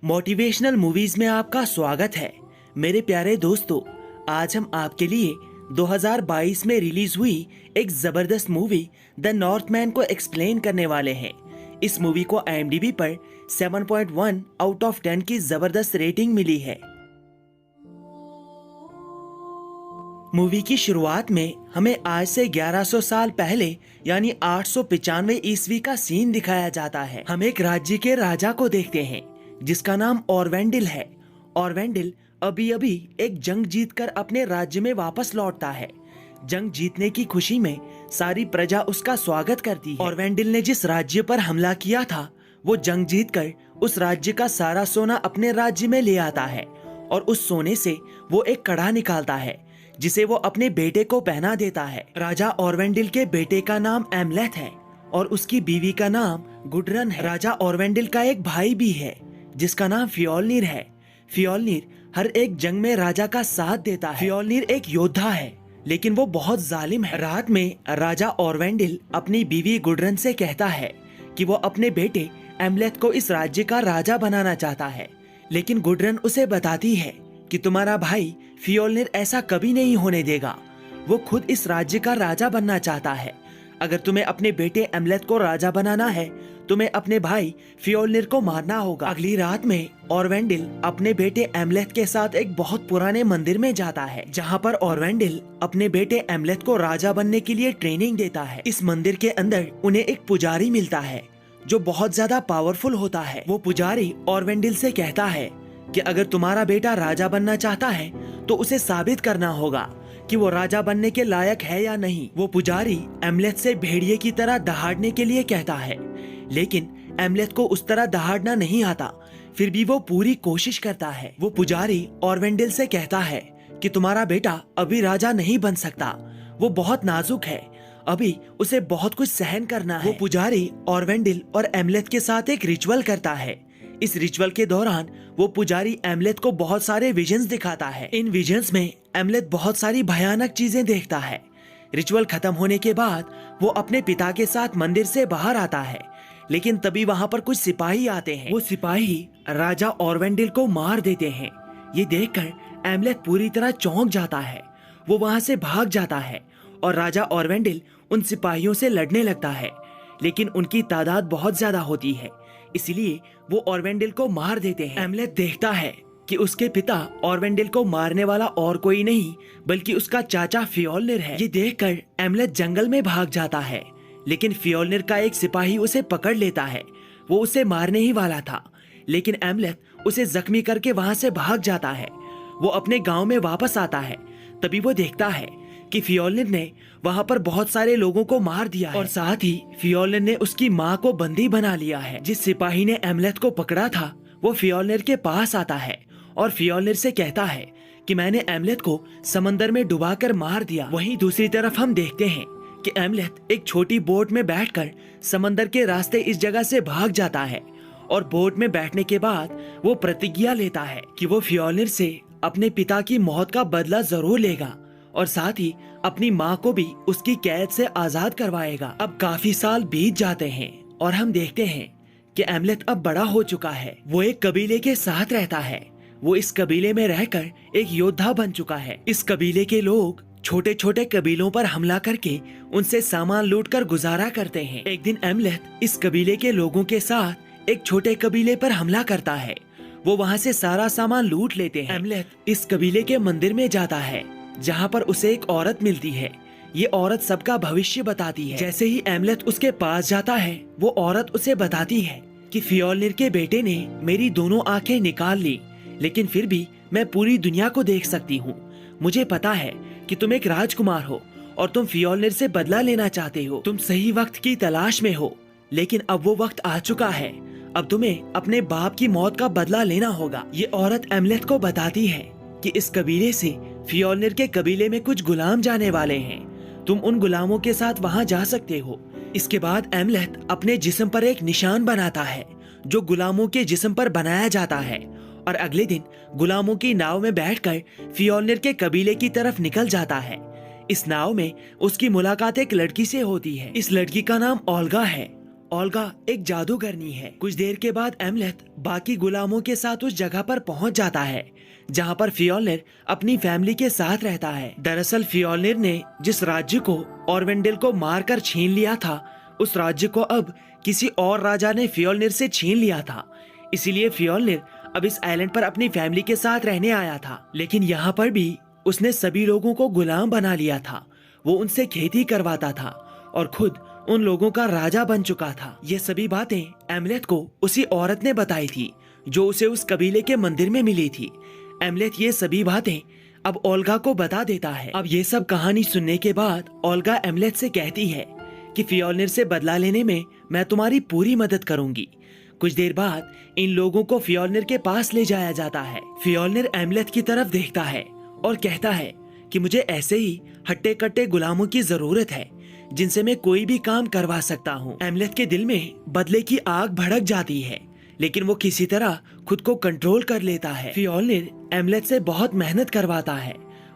Motivational movies में आपका स्वागत है मेरे प्यारे दोस्तों। आज हम आपके लिए 2022 में रिलीज हुई एक जबरदस्त मूवी द नॉर्थमैन को एक्सप्लेन करने वाले हैं। इस मूवी को IMDb पर 7.1 आउट ऑफ 10 की जबरदस्त रेटिंग मिली है। मूवी की शुरुआत में हमें आज से 1100 साल पहले यानी 895 ईस्वी का सीन दिखाया जाता है। हम एक राज्य के राजा को देखते हैं जिसका नाम ऑरवेंडिल है। ऑरवेंडिल अभी अभी एक जंग जीतकर अपने राज्य में वापस लौटता है। जंग जीतने की खुशी में सारी प्रजा उसका स्वागत करती है। ऑरवेंडिल ने जिस राज्य पर हमला किया था वो जंग जीतकर उस राज्य का सारा सोना अपने राज्य में ले आता है और उस सोने से वो एक कड़ा निकालता है जिसे वो अपने बेटे को पहना देता है। राजा ऑरवेंडिल के बेटे का नाम एमलेथ है और उसकी बीवी का नाम गुडरन है। राजा ऑरवेंडिल का एक भाई भी है जिसका नाम फ्योलनीर है। फ्योलनीर हर एक जंग में राजा का साथ देता है। फ्योलनीर एक योद्धा है लेकिन वो बहुत जालिम है। रात में राजा ऑरवेंडिल अपनी बीवी गुडरन से कहता है कि वो अपने बेटे एमलेथ को इस राज्य का राजा बनाना चाहता है, लेकिन गुडरन उसे बताती है कि तुम्हारा भाई फ्योलनीर ऐसा कभी नहीं होने देगा। वो खुद इस राज्य का राजा बनना चाहता है। अगर तुम्हें अपने बेटे एमलेथ को राजा बनाना है तुम्हें अपने भाई फ्योलनीर को मारना होगा। अगली रात में ऑरवेंडिल अपने बेटे एमलेथ के साथ एक बहुत पुराने मंदिर में जाता है जहाँ पर ऑरवेंडिल अपने बेटे एमलेथ को राजा बनने के लिए ट्रेनिंग देता है। इस मंदिर के अंदर उन्हें एक पुजारी मिलता है जो बहुत ज्यादा पावरफुल होता है। वो पुजारी ऑरवेंडिल से कहता है कि अगर तुम्हारा बेटा राजा बनना चाहता है तो उसे साबित करना होगा कि वो राजा बनने के लायक है या नहीं। वो पुजारी एमलेथ से भेड़िए की तरह दहाड़ने के लिए कहता है, लेकिन एमलेथ को उस तरह दहाड़ना नहीं आता। फिर भी वो पूरी कोशिश करता है। वो पुजारी ऑरवेंडिल से कहता है कि तुम्हारा बेटा अभी राजा नहीं बन सकता, वो बहुत नाजुक है, अभी उसे बहुत कुछ सहन करना है। वो पुजारी ऑरवेंडिल और एमलेथ के साथ एक रिचुअल करता है। इस रिचुअल के दौरान वो पुजारी एमलेथ को बहुत सारे विजन्स दिखाता है। इन विजन्स में एमलेथ बहुत सारी भयानक चीजें देखता है। रिचुअल खत्म होने के बाद वो अपने पिता के साथ मंदिर से बाहर आता है, लेकिन तभी वहाँ पर कुछ सिपाही आते हैं। वो सिपाही राजा ऑरवेंडिल को मार देते हैं। ये देखकर एमलेथ पूरी तरह चौंक जाता है। वो वहाँ से भाग जाता है और राजा ऑरवेंडिल उन सिपाहियों से लड़ने लगता है, लेकिन उनकी तादाद बहुत ज्यादा होती है, इसलिए वो ऑरवेंडिल को मार देते हैं। एमलेथ देखता है कि उसके पिता ऑरवेंडिल को मारने वाला और कोई नहीं बल्कि उसका चाचा फ्योलनीर है। ये देखकर एमलेथ जंगल में भाग जाता है, लेकिन फ्योलनीर का एक सिपाही उसे पकड़ लेता है। वो उसे मारने ही वाला था, लेकिन एमलेथ उसे जख्मी करके वहाँ से भाग जाता है। वो अपने गांव में वापस आता है। तभी वो देखता है कि फ्योलनीर ने वहाँ पर बहुत सारे लोगों को मार दिया है और साथ ही फ्योलनीर ने उसकी माँ को बंदी बना लिया है। जिस सिपाही ने एमलेथ को पकड़ा था वो फ्योलनीर के पास आता है और फ्योलनीर से कहता है कि मैंने एमलेथ को समंदर में डुबाकर मार दिया। वहीं दूसरी तरफ हम देखते हैं कि एमलेथ एक छोटी बोट में बैठकर समंदर के रास्ते इस जगह से भाग जाता है और बोट में बैठने के बाद वो प्रतिज्ञा लेता है कि वो फ्योलनीर से अपने पिता की मौत का बदला जरूर लेगा और साथ ही अपनी माँ को भी उसकी कैद से आजाद करवाएगा। अब काफी साल बीत जाते हैं और हम देखते हैं कि एमलेथ अब बड़ा हो चुका है। वो एक कबीले के साथ रहता है। वो इस कबीले में रहकर एक योद्धा बन चुका है। इस कबीले के लोग छोटे छोटे कबीलों पर हमला करके उनसे सामान लूटकर गुजारा करते हैं। एक दिन एमलेथ इस कबीले के लोगों के साथ एक छोटे कबीले पर हमला करता है। वो वहाँ से सारा सामान लूट लेते हैं। एमलेथ इस कबीले के मंदिर में जाता है जहाँ पर उसे एक औरत मिलती है। ये औरत सबका भविष्य बताती है। जैसे ही एमलेथ उसके पास जाता है वो औरत उसे बताती है कि फ्योलनीर के बेटे ने मेरी दोनों आंखें निकाल ली, लेकिन फिर भी मैं पूरी दुनिया को देख सकती हूँ। मुझे पता है कि तुम एक राजकुमार हो और तुम फ्योलनीर से बदला लेना चाहते हो। तुम सही वक्त की तलाश में हो, लेकिन अब वो वक्त आ चुका है। अब तुम्हें अपने बाप की मौत का बदला लेना होगा। ये औरत एमलेथ को बताती है कि इस कबीले से फ्योलनीर के कबीले में कुछ गुलाम जाने वाले हैं। तुम उन गुलामों के साथ वहाँ जा सकते हो। इसके बाद एमलेथ अपने जिस्म पर एक निशान बनाता है जो गुलामों के जिस्म पर बनाया जाता है और अगले दिन गुलामों की नाव में बैठकर फ्योलनीर के कबीले की तरफ निकल जाता है। इस नाव में उसकी मुलाकात एक लड़की से होती है। इस लड़की का नाम ओल्गा है ओल्गा एक जादूगरनी है। कुछ देर के बाद एमलेथ बाकी गुलामों के साथ उस जगह पर पहुंच जाता है जहां पर फ्योल्निर अपनी फैमिली के साथ रहता है। दरअसल फ्योल्निर ने जिस राज्य को ऑरवेंडेल को मारकर छीन लिया था, उस राज्य को अब किसी और राजा ने फ्योल्निर से छीन लिया था। इसीलिए फ्योल्निर अब इस आइलैंड पर अपनी फैमिली के साथ रहने आया था। लेकिन यहाँ पर भी उसने सभी लोगों को गुलाम बना लिया था। वो उनसे खेती करवाता था और खुद उन लोगों का राजा बन चुका था। ये सभी बातें एमलेथ को उसी औरत ने बताई थी जो उसे उस कबीले के मंदिर में मिली थी। एमलेथ ये सभी बातें अब ओल्गा को बता देता है। अब ये सब कहानी सुनने के बाद ओल्गा एमलेथ से कहती है कि फ्योल्निर से बदला लेने में मैं तुम्हारी पूरी मदद करूंगी। कुछ देर बाद इन लोगों को फ्योल्निर के पास ले जाया जाता है। फ्योल्निर एमलेथ की तरफ देखता है और कहता है कि मुझे ऐसे ही हट्टे कट्टे गुलामों की जरूरत है जिनसे मैं कोई भी काम करवा सकता हूँ। एमलेथ के दिल में बदले की आग भड़क जाती है, लेकिन वो किसी तरह खुद को कंट्रोल कर लेता है। फ्योल्निर एमलेथ से बहुत मेहनत करवाता है।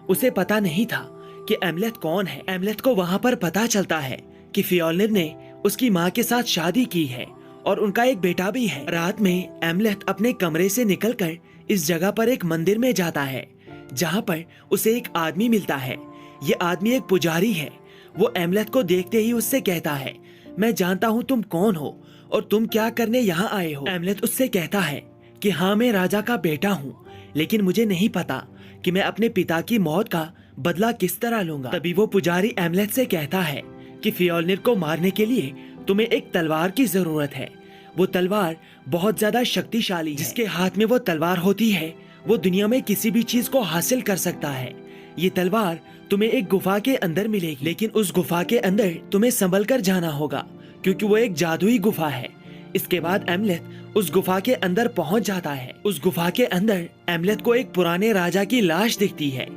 उसे पता नहीं था कि एमलेथ कौन है। एमलेथ को वहाँ पर पता चलता है कि फ्योल्निर ने उसकी माँ के साथ शादी की है और उनका एक बेटा भी है। रात में एमलेथ अपने कमरे से निकलकर इस जगह पर एक मंदिर में जाता है जहाँ पर उसे एक आदमी मिलता है। ये आदमी एक पुजारी है। वो एमलेथ को देखते ही उससे कहता है, मैं जानता हूँ तुम कौन हो और तुम क्या करने यहाँ आए हो। एमलेथ उससे कहता है कि हाँ, मैं राजा का बेटा हूँ, लेकिन मुझे नहीं पता कि मैं अपने पिता की मौत का बदला किस तरह लूंगा। तभी वो पुजारी एमलेथ से कहता है कि फ्योल्निर को मारने के लिए तुम्हें एक तलवार की जरूरत है। वो तलवार बहुत ज्यादा शक्तिशाली है। जिसके हाथ में वो तलवार होती है वो दुनिया में किसी भी चीज को हासिल कर सकता है। ये तलवार तुम्हें एक गुफा के अंदर मिलेगी, लेकिन उस गुफा के अंदर तुम्हें संभल कर जाना होगा क्योंकि वो एक जादुई गुफा है। इसके बाद एमलेथ उस गुफा के अंदर पहुंच जाता है। उस गुफा के अंदर एमलेथ को एक पुराने राजा की लाश दिखती है।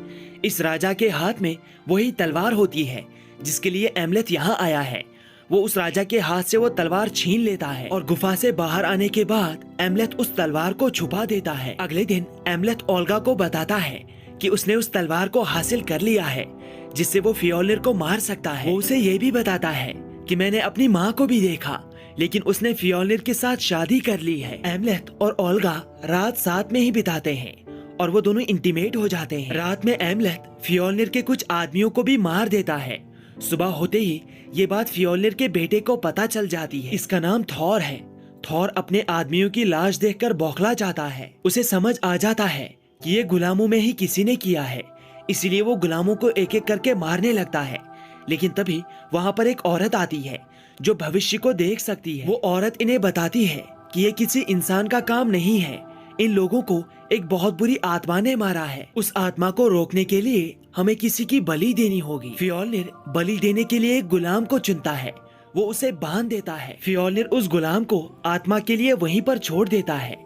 इस राजा के हाथ में वही तलवार होती है जिसके लिए एमलेथ यहाँ आया है। वो उस राजा के हाथ से वो तलवार छीन लेता है और गुफा से बाहर आने के बाद एमलेथ उस तलवार को छुपा देता है। अगले दिन एमलेथ ओल्गा को बताता है कि उसने उस तलवार को हासिल कर लिया है जिससे वो फ्योल्निर को मार सकता है। वो उसे ये भी बताता है कि मैंने अपनी माँ को भी देखा, लेकिन उसने फ्योल्निर के साथ शादी कर ली है। एमलेथ और ओल्गा रात साथ में ही बिताते हैं और वो दोनों इंटीमेट हो जाते हैं। रात में एमलेथ फ्योल्निर के कुछ आदमियों को भी मार देता है। सुबह होते ही ये बात फ्योल्निर के बेटे को पता चल जाती है। इसका नाम थॉर है। थॉर अपने आदमियों की लाश देखकर बौखला जाता है। उसे समझ आ जाता है कि ये गुलामों में ही किसी ने किया है, इसीलिए वो गुलामों को एक एक करके मारने लगता है। लेकिन तभी वहाँ पर एक औरत आती है जो भविष्य को देख सकती है। वो औरत इन्हें बताती है कि ये किसी इंसान का काम नहीं है, इन लोगों को एक बहुत बुरी आत्मा ने मारा है। उस आत्मा को रोकने के लिए हमें किसी की बलि देनी होगी। फ्योल्निर बलि देने के लिए एक गुलाम को चुनता है। वो उसे बांध देता है। फ्योल्निर उस गुलाम को आत्मा के लिए वहीं पर छोड़ देता है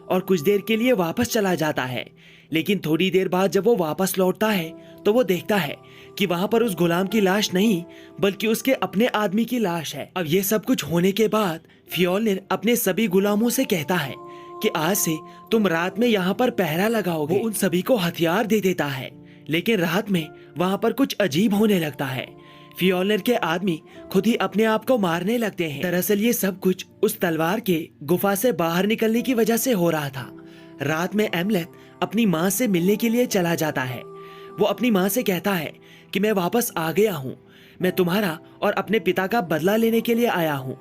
और कुछ देर के लिए वापस चला जाता है। लेकिन थोड़ी देर बाद जब वो वापस लौटता है तो वो देखता है कि वहाँ पर उस गुलाम की लाश नहीं बल्कि उसके अपने आदमी की लाश है। अब ये सब कुछ होने के बाद फ्योल्निर अपने सभी गुलामों से कहता है कि आज से तुम रात में यहाँ पर पहरा लगाओगे। वो उन सभी को हथियार दे देता है, लेकिन रात में वहाँ पर कुछ अजीब होने लगता है। फ्योल्निर के आदमी खुद ही अपने आप को मारने लगते हैं। दरअसल ये सब कुछ उस तलवार के गुफा से बाहर निकलने की वजह से हो रहा था। रात में एमलेथ अपनी माँ से मिलने के लिए चला जाता है। वो अपनी माँ से कहता है कि मैं वापस आ गया हूँ, मैं तुम्हारा और अपने पिता का बदला लेने के लिए आया हूँ।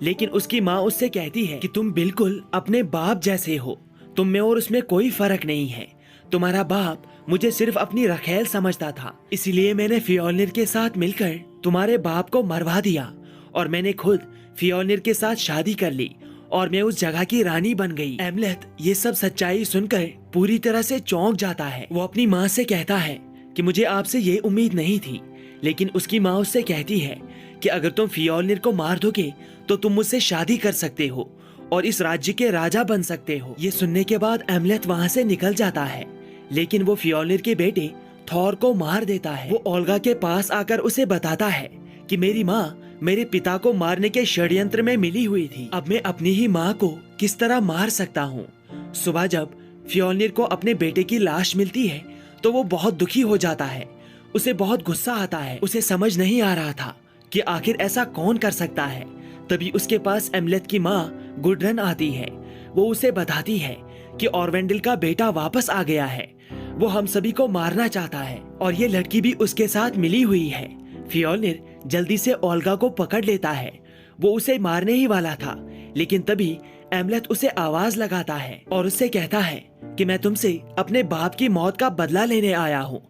लेकिन उसकी माँ उससे कहती है कि तुम बिल्कुल अपने बाप जैसे हो, तुम में और उसमें कोई फर्क नहीं है। तुम्हारा बाप मुझे सिर्फ अपनी रखेल समझता था, इसीलिए मैंने फ्योल्निर के साथ मिलकर तुम्हारे बाप को मरवा दिया और मैंने खुद फ्योल्निर के साथ शादी कर ली और मैं उस जगह की रानी बन गई। एमलेथ ये सब सच्चाई सुनकर पूरी तरह से चौंक जाता है। वो अपनी माँ से कहता है कि मुझे आपसे ये उम्मीद नहीं थी, लेकिन उसकी माँ उससे कहती है कि अगर तुम फ्योल्निर को मार दोगे तो तुम मुझसे शादी कर सकते हो और इस राज्य के राजा बन सकते हो। ये सुनने के बाद एमलेथ वहाँ से निकल जाता है, लेकिन वो फ्योल्निर के बेटे थॉर को मार देता है। वो ओल्गा के पास आकर उसे बताता है कि मेरी माँ मेरे पिता को मारने के षड्यंत्र में मिली हुई थी, अब मैं अपनी ही माँ को किस तरह मार सकता हूँ। सुबह जब फ्योल्निर को अपने बेटे की लाश मिलती है तो वो बहुत दुखी हो जाता है। उसे बहुत गुस्सा आता है। उसे समझ नहीं आ रहा था कि आखिर ऐसा कौन कर सकता है। तभी उसके पास एमलेथ की माँ गुडरन आती है। वो उसे बताती है कि ऑरवेंडल का बेटा वापस आ गया है। वो हम सभी को मारना चाहता है और ये लड़की भी उसके साथ मिली हुई है। फ्योल्निर जल्दी से ओल्गा को पकड़ लेता है। वो उसे मारने ही वाला था, लेकिन तभी एमलेथ उसे आवाज लगाता है और उससे कहता है कि मैं तुमसे अपने बाप की मौत का बदला लेने आया हूँ।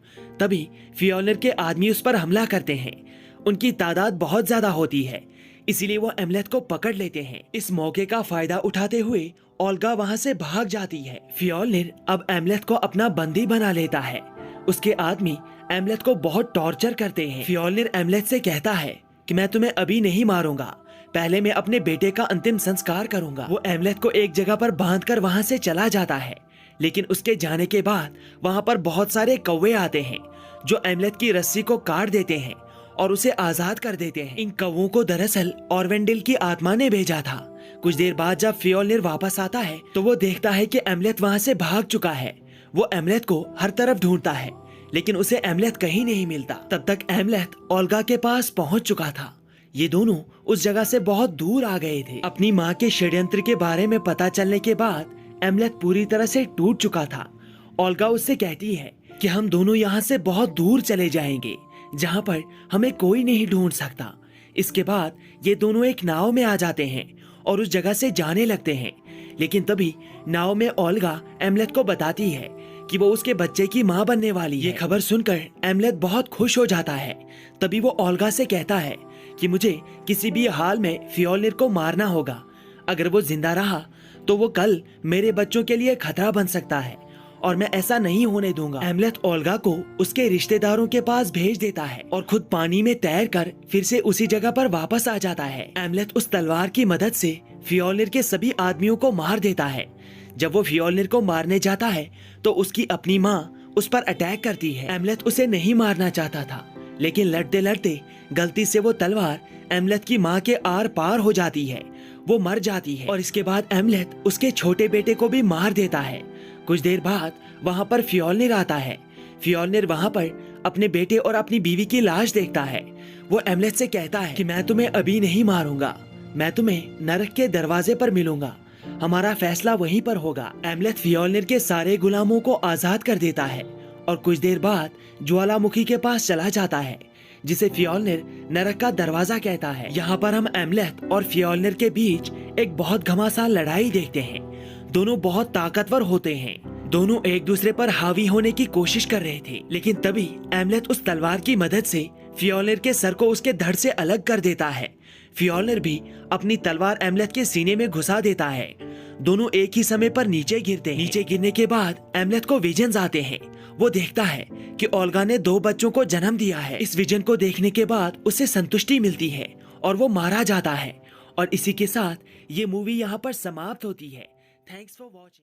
तभी फ्योल्निर के आदमी उस पर हमला करते हैं। उनकी तादाद बहुत ज्यादा होती है, इसीलिए वो एमलेथ को पकड़ लेते हैं। इस मौके का फायदा उठाते हुए ओल्गा वहाँ से भाग जाती है। फ्योल्निर अब एमलेथ को अपना बंदी बना लेता है। उसके आदमी एमलेथ को बहुत टॉर्चर करते हैं। फ्योल्निर एमलेथ से कहता है कि मैं तुम्हें अभी नहीं मारूंगा, पहले मैं अपने बेटे का अंतिम संस्कार करूंगा। वो एमलेथ को एक जगह पर बांधकर वहाँ से चला जाता है, लेकिन उसके जाने के बाद वहाँ पर बहुत सारे कौवे आते हैं जो एमलेथ की रस्सी को काट देते हैं और उसे आजाद कर देते हैं। इन कौवों को दरअसल ऑरवेंडल की आत्मा ने भेजा था। कुछ देर बाद जब फ्योल्निर वापस आता है तो वो देखता है कि एमलेथ वहाँ से भाग चुका है। वो एमलेथ को हर तरफ ढूंढता है, लेकिन उसे एमलेथ कहीं नहीं मिलता। तब तक एमलेथ ओल्गा के पास पहुँच चुका था। ये दोनों उस जगह से बहुत दूर आ गए थे। अपनी माँ के षड्यंत्र के बारे में पता चलने के बाद एमलेथ पूरी तरह से टूट चुका था। ओल्गा उससे कहती है कि हम दोनों यहाँ से बहुत दूर चले जाएंगे, जहाँ पर हमें कोई नहीं ढूंढ सकता। इसके बाद ये दोनों एक नाव में आ जाते हैं और उस जगह से जाने लगते हैं। लेकिन तभी नाव में ओल्गा एमलेथ को बताती है कि वो उसके बच्चे की माँ बनने वाली है। ये खबर सुनकर एमलेथ बहुत खुश हो जाता है। तभी वो ओल्गा से कहता है कि मुझे किसी भी हाल में फ्योल्निर को मारना होगा। अगर वो जिंदा रहा तो वो कल मेरे बच्चों के लिए खतरा बन सकता है और मैं ऐसा नहीं होने दूंगा। एमलेथ ओल्गा को उसके रिश्तेदारों के पास भेज देता है और खुद पानी में तैरकर फिर से उसी जगह पर वापस आ जाता है। एमलेथ उस तलवार की मदद से फ्योल्निर के सभी आदमियों को मार देता है। जब वो फ्योल्निर को मारने जाता है तो उसकी अपनी माँ उस पर अटैक करती है। एमलेथ उसे नहीं मारना चाहता था, लेकिन लड़ते लड़ते गलती से वो तलवार एमलेथ की माँ के आर पार हो जाती है। वो मर जाती है और इसके बाद एमलेथ उसके छोटे बेटे को भी मार देता है। कुछ देर बाद वहाँ पर फ्योल्निर आता है। फ्योल्निर वहाँ पर अपने बेटे और अपनी बीवी की लाश देखता है। वो एमलेथ से कहता है कि मैं तुम्हें अभी नहीं मारूंगा, मैं तुम्हें नरक के दरवाजे पर मिलूंगा, हमारा फैसला वहीं पर होगा। एमलेथ फ्योल्निर के सारे गुलामों को आजाद कर देता है और कुछ देर बाद ज्वालामुखी के पास चला जाता है, जिसे फ्योल्निर नरक का दरवाजा कहता है। यहाँ पर हम एमलेथ और फ्योल्निर के बीच एक बहुत घमासान लड़ाई देखते हैं। दोनों बहुत ताकतवर होते हैं। दोनों एक दूसरे पर हावी होने की कोशिश कर रहे थे, लेकिन तभी एमलेथ उस तलवार की मदद से फ्योल्निर के सर को उसके धड़ से अलग कर देता है। फ्योल्निर भी अपनी तलवार एमलेथ के सीने में घुसा देता है। दोनों एक ही समय पर नीचे गिरते हैं। नीचे गिरने के बाद एमलेथ को विजन्स आते हैं। वो देखता है कि ओल्गा ने 2 बच्चों को जन्म दिया है। इस विजन को देखने के बाद उसे संतुष्टि मिलती है और वो मारा जाता है। और इसी के साथ ये मूवी यहाँ पर समाप्त होती है। Thanks for watching.